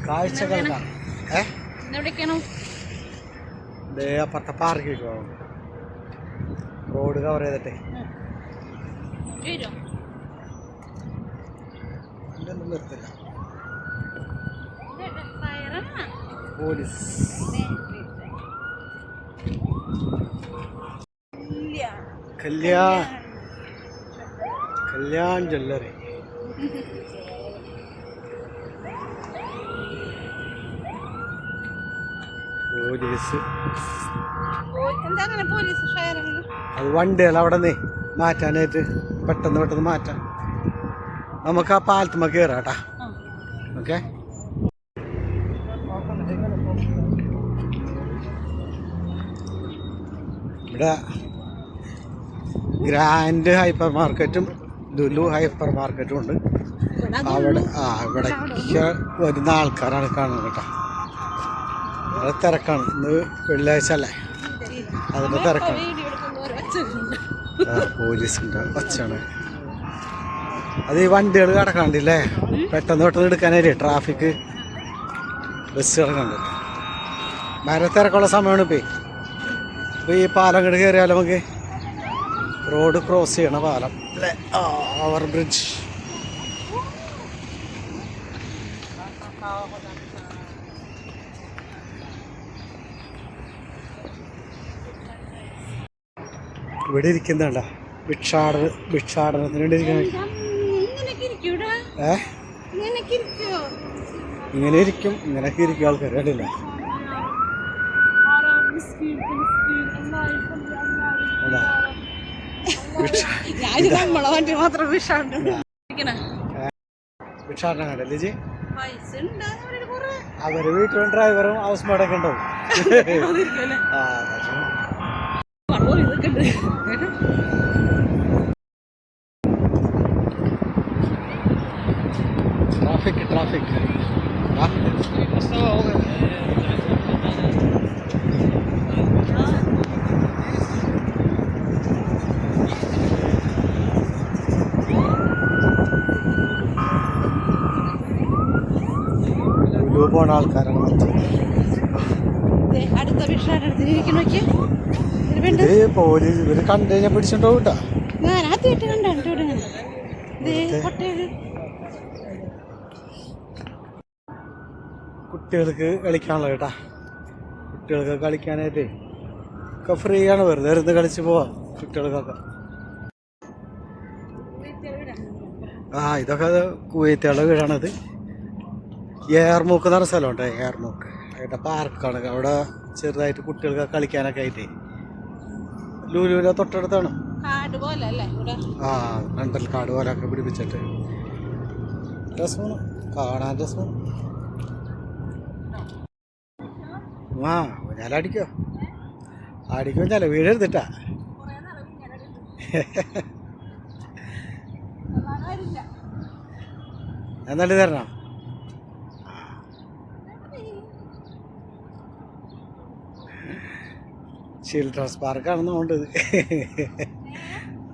കാഴ്ചകൾ അപ്പുറത്തെ പാർക്കിലേക്ക് പോകണം. റോഡ് കവർ ചെയ്തിട്ടേ ഇതൊന്നും നിർത്തില്ല. Police Kalyan jewellery. പോലീസ് അത് വണ്ടികൾ അവിടെ നിന്ന് മാറ്റാനായിട്ട് പെട്ടെന്ന് മാറ്റാം. നമുക്ക് ആ പാലത്തുമ്മ കയറാം കേട്ടാ. ഓക്കെ, ഇവിടെ ഗ്രാൻഡ് ഹൈപ്പർ മാർക്കറ്റും ലുലു ഹൈപ്പർ മാർക്കറ്റും ഉണ്ട്. അവിടെ ഇവിടേക്ക് വരുന്ന ആൾക്കാരാണ് കാണുന്നത് കേട്ടോ. അത് തിരക്കാണ്. ഇന്ന് വെള്ളിയാഴ്ച അല്ലേ, അതിൻ്റെ തിരക്കാണ്. പോലീസിൻ്റെ ഒച്ചയാണ്. അത് ഈ വണ്ടികൾ കിടക്കാണ്ടില്ലേ, പെട്ടെന്ന് എടുക്കാനായില്ലേ ട്രാഫിക് ബസ് കിടക്കണ്ട്. ഭയങ്കര തിരക്കുള്ള സമയമാണ് ഇപ്പോൾ ഈ പാലം അങ്ങോട്ട് കയറിയാൽ നമുക്ക് റോഡ് ക്രോസ് ചെയ്യണ പാലം അല്ലേ, ഓവർ ബ്രിഡ്ജ്. ഇവിടെ ഇരിക്കുന്നുണ്ട ഭിക്ഷാടനത്തിന് വേണ്ടി ഇരിക്കുന്ന. ഇങ്ങനെ ഇരിക്കും, ഇങ്ങനെയൊക്കെ ഇരിക്കും ആൾക്കാർ കണ്ടില്ല. ഭിക്ഷാടനം കണ്ടല്ലേ ജി? അവര് വീട്ടിലും ഡ്രൈവറും ഹൗസ് മേഡൊക്കെ ഉണ്ടാവും. ട്രാഫിക് പോണ ആൾക്കാരാണ് മൊത്തം. പോലീസ് ഇവര് കണ്ടു കഴിഞ്ഞാൽ പിടിച്ചിട്ടുണ്ടോ കേട്ടാ. കുട്ടികൾക്ക് കളിക്കാനുള്ള കേട്ടാ. കുട്ടികൾക്ക് കളിക്കാനായിട്ട് ഒക്കെ ഫ്രീ ആണ്, വെറുതെ ഇരുന്ന് കളിച്ച് പോവാം കുട്ടികൾക്കൊക്കെ. ഇതൊക്കെ കുവൈത്തുകളുടെ വീടാണത്. ഏർമൂക്ക് എന്ന് പറഞ്ഞ സ്ഥലമുണ്ട്, ഏർമൂക്ക്. അതിൻ്റെ പാർക്കാണ്. അവിടെ ചെറുതായിട്ട് കുട്ടികൾക്ക് കളിക്കാനൊക്കെ ആയിട്ടേ. ലുലുവിൻ്റെ തൊട്ടടുത്താണ്. കണ്ടൽ കാട് പോലെയൊക്കെ പിടിപ്പിച്ചിട്ട് രസമാണ് കാണാൻ, രസമാണ്. ഞാൻ അടിക്കോ ഞാൻ വീടെടുത്തിട്ടാ. എന്നാല് തരണം. ചിൽഡ്രൻസ് പാർക്കാണെന്ന് കൊണ്ടത്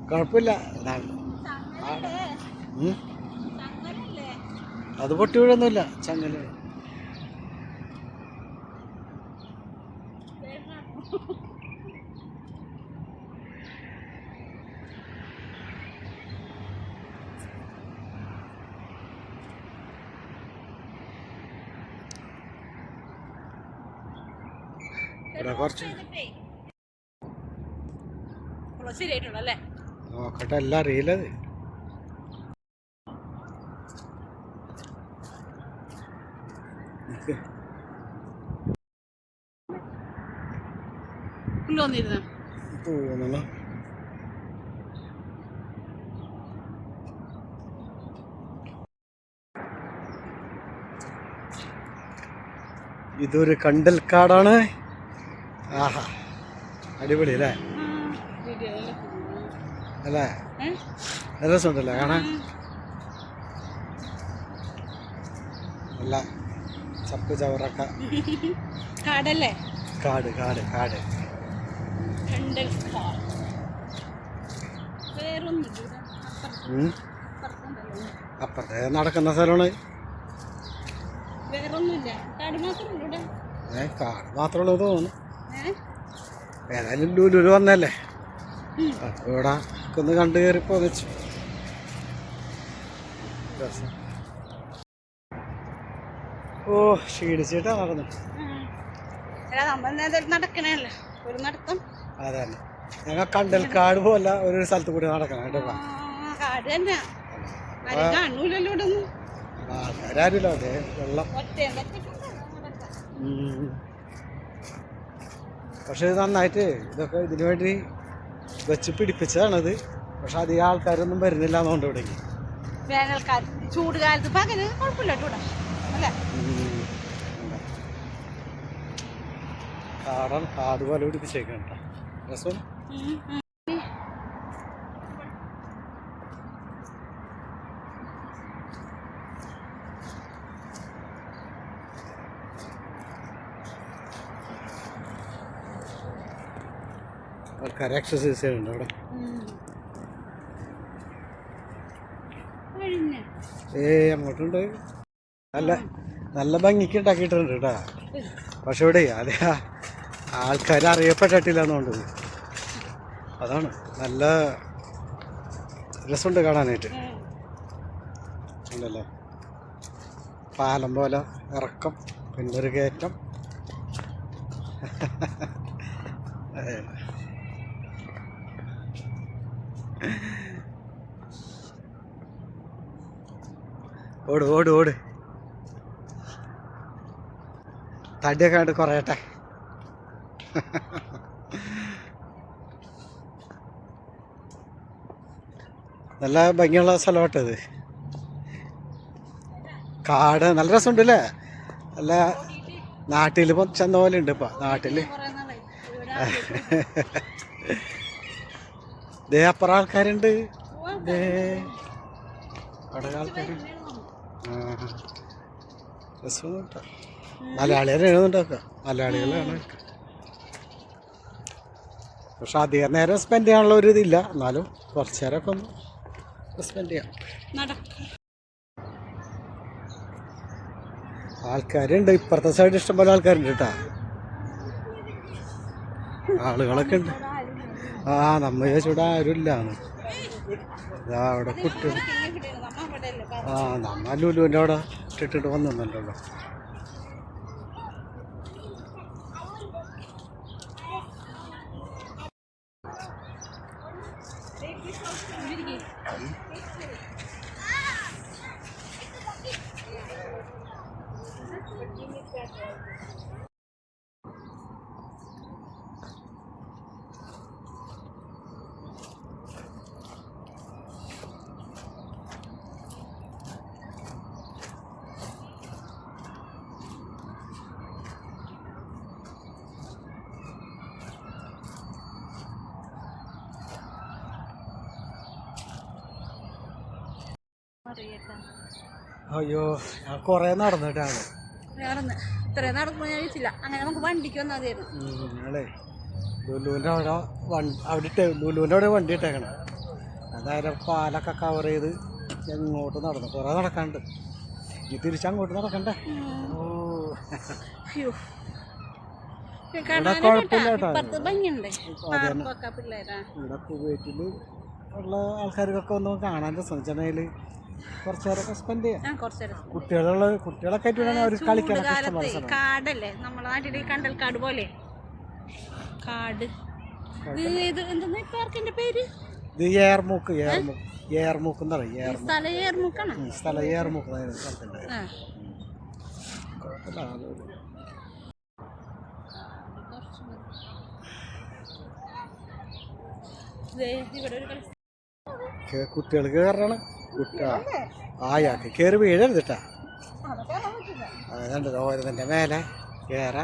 കുഴപ്പമില്ല. അത് പൊട്ടി വീഴൊന്നുമില്ല, ചങ്ങല. കുറച്ച് നോക്കട്ടെ, എല്ലാം അറിയില്ലത്. തോന്നണം ഇതൊരു കണ്ടൽക്കാടാണ്. ആഹാ, അടിപൊളി അല്ലേ? അല്ലേ, നല്ല രസമുണ്ടല്ലേ കാണാൻ? നല്ല ചപ്പ് ചവറൊക്കെ. കാടല്ലേ? കാട് കാട് കാട്. അപ്പുറത്തെ നടക്കുന്ന സ്ഥലമാണ്. കാട് മാത്രമുള്ളത് തോന്നുന്നു. ഏതായാലും ലുലു വന്നല്ലേ, അപ്പൊ ഇവിടെ ഒന്ന് കണ്ടു കയറി പോകച്ചു. ഓ ക്ഷീണിച്ചിട്ടാ നടന്നു. അതെ, ഞങ്ങൾ കണ്ടൽക്കാട് പോലെ ഒരു സ്ഥലത്ത് കൂടി നടക്കണം കേട്ടോ. ആൾക്കാരില്ല, അതെ വെള്ളം. പക്ഷെ ഇത് നന്നായിട്ട് ഇതൊക്കെ ഇതിനു വേണ്ടി വെച്ച് പിടിപ്പിച്ചതാണത്. പക്ഷെ അധികം ആൾക്കാരൊന്നും വരുന്നില്ല എന്നുകൊണ്ട് ഇവിടേക്ക്. ചൂട് കാലത്ത് കാടാണ്, കാട് പോലെ പിടിപ്പിച്ചേക്കണ്ട രസം. ആൾക്കാർ എക്സസൈസ് ചെയ്യുന്നുണ്ട് അവിടെ. അങ്ങോട്ടുണ്ട്. നല്ല നല്ല ഭംഗിക്ക് ഉണ്ടാക്കിയിട്ടുണ്ട് കേട്ടാ. പക്ഷെ ഇവിടെ അതെ ആൾക്കാർ അറിയപ്പെട്ടിട്ടില്ല എന്നുകൊണ്ട് അതാണ്. നല്ല രസമുണ്ട് കാണാനായിട്ട്. ഉണ്ടല്ലോ പാലം പോലെ ഇറക്കം, പിന്നെ ഒരു കയറ്റം. ഓട് ഓട് ഓട്, തടിയൊക്കെ കണ്ട് കുറയട്ടെ. നല്ല ഭംഗിയുള്ള സ്ഥലമാട്ടത്. കാട് നല്ല രസമുണ്ടല്ലേ. നല്ല നാട്ടിൽ ചെന്ന പോലെ ഉണ്ട് ഇപ്പം നാട്ടില്. ദേ അപ്പുറം ആൾക്കാരുണ്ട്. ദേ അവിടെ ആൾക്കാർ. രസമൊന്നും കേട്ടോ. മലയാളികളെ എഴുതുന്നുണ്ടൊക്കെ, മലയാളികളാണ്. പക്ഷെ അധികം നേരം സ്പെൻഡ് ചെയ്യാനുള്ള ഒരു ഇതില്ല, എന്നാലും കുറച്ച് നേരമൊക്കെ ഒന്ന് സ്പെൻഡ് ചെയ്യാം. ആൾക്കാരുണ്ട് ഇപ്പുറത്തെ സൈഡ്, ഇഷ്ടംപോലെ ആൾക്കാരുണ്ട് കേട്ടാ. ആളുകളൊക്കെ ഉണ്ട്. നമ്മ ചോദിച്ചൂടെ ആരുമില്ലാന്ന്. അവിടെ കുട്ടികൾ. നമ്മ ലുലുവിൻ്റെ അവിടെ ഇട്ടിട്ട് വന്നിട്ടുണ്ടല്ലോ. അയ്യോ ഞാൻ കൊറേ നടന്നിട്ടാണ്. ഇത്രയും നടന്നു ഞാൻ ചോദിച്ചില്ല. അങ്ങനെ നമുക്ക് വണ്ടിക്ക് വന്നാൽ മതിയായിരുന്നു. നിങ്ങളെ ലുലുവിൻ്റെ അവിടെ ലുലുവിൻ്റെ അവിടെ വണ്ടി ഇട്ടേക്കണം. അതായത് പാലൊക്കെ കവർ ചെയ്ത് എങ്ങോട്ട് നടന്നു. കുറേ നടക്കാണ്ട്. ഈ തിരിച്ചങ്ങോട്ട് നടക്കണ്ടേ. ഇവിടെ കുഴപ്പമില്ല കേട്ടോ. ഇവിടെ കുവൈറ്റില് ഉള്ള ആൾക്കാർക്കൊക്കെ ഒന്ന് കാണാൻ രസം. ചെന്നൈയിൽ കുറച്ച് നേരമൊക്കെ സ്പെൻഡ് ചെയ്യാം. കുട്ടികളൊക്കെ ആയിട്ട് അവർ കളിക്കാനൊക്കെ. കാടല്ലേ നമ്മളെ നാട്ടിൽ കണ്ടൽക്കാട് പോലെ കാട്. പേര് ഇത് ഏർമൂക്ക് എന്ന് പറയും. സ്ഥലം ഏർമൂക്ക് സ്ഥലത്തിൻ്റെ. കുട്ടികൾക്ക് കയറണം. ആയാൾക്ക് കയറി വീഴരുതിട്ടാ. അതുണ്ട് ഓരോന്നിൻ്റെ മേലെ കയറാ.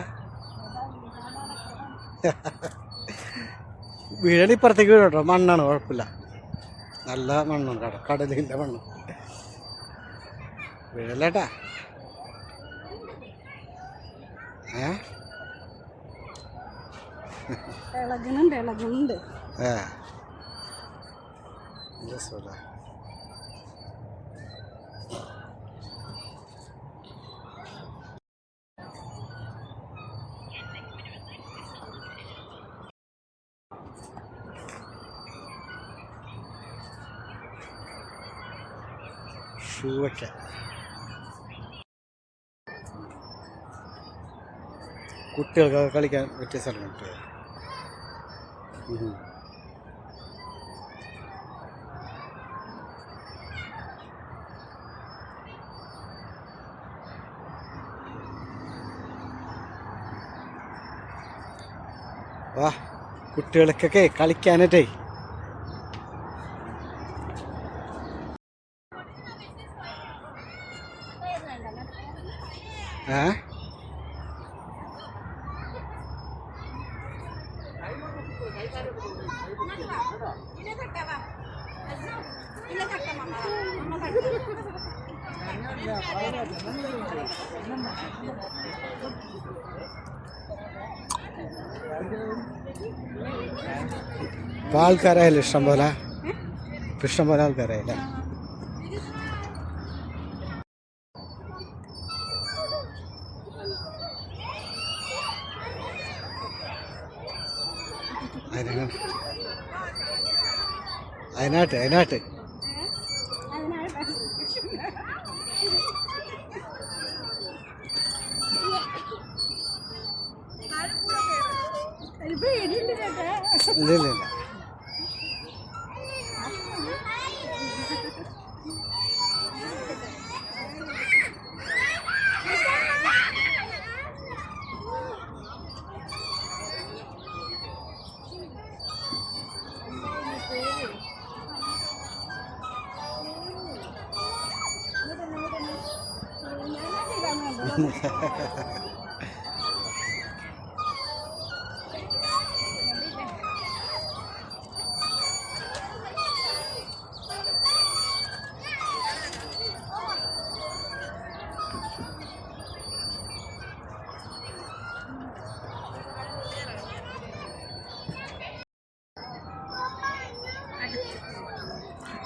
വീഴണ ഇപ്പുറത്തേക്ക് വീഴട്ടോ. മണ്ണാണ്, കുഴപ്പമില്ല. നല്ല മണ്ണുണ്ട് അവിടെ, കടലിൻ്റെ മണ്ണ്. വീഴല്ലേട്ടാ. ഇളകുന്നുണ്ട്. രസമല്ലേ. ഷൂ ഒക്കെ. കുട്ടികൾക്ക് കളിക്കാൻ പറ്റിയ സ്ഥലമുണ്ട്. വാ, കുട്ടികൾക്കൊക്കെ കളിക്കാനായിട്ടേ. ഏ ഇപ്പം ആൾക്കാരായല്ലോ ഇഷ്ടം പോലെ ആൾക്കാരായല്ലേ. അതിനാട്ട് ഇല്ല.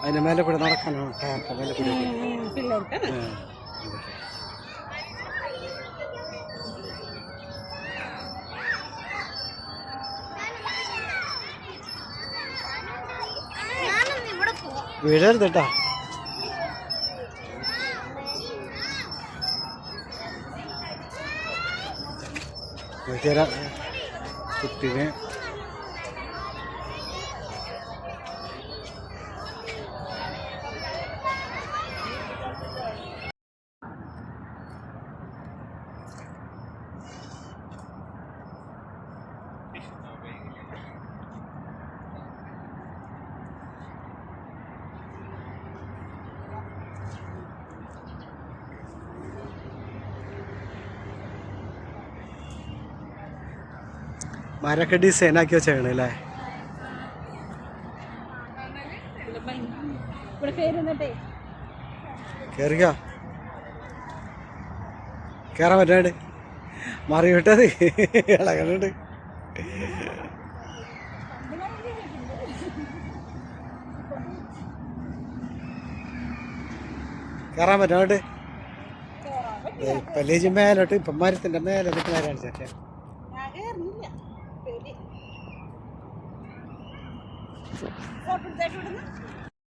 അതിൻ്റെ മേലെ കൂടെ നടക്കാനോ മേലെ കൂടെ വീഴരുതട്ടാ. കുട്ടിനെ മരൊക്കെ ഡിസൈനാക്കി വെച്ചേക്കണല്ലേ. കേറിക്കോ, കേറാൻ പറ്റാണ്ട് മറി വിട്ടത് ഇളകണുണ്ട്. കയറാൻ പറ്റാണ്ട് പല്ലേജ് മേലോട്ട് ഇപ്പം മരത്തിൻ്റെ മേലെ നേരാണ് ചേട്ടാ. ഫോട്ടോ എടുത്തിട്ട്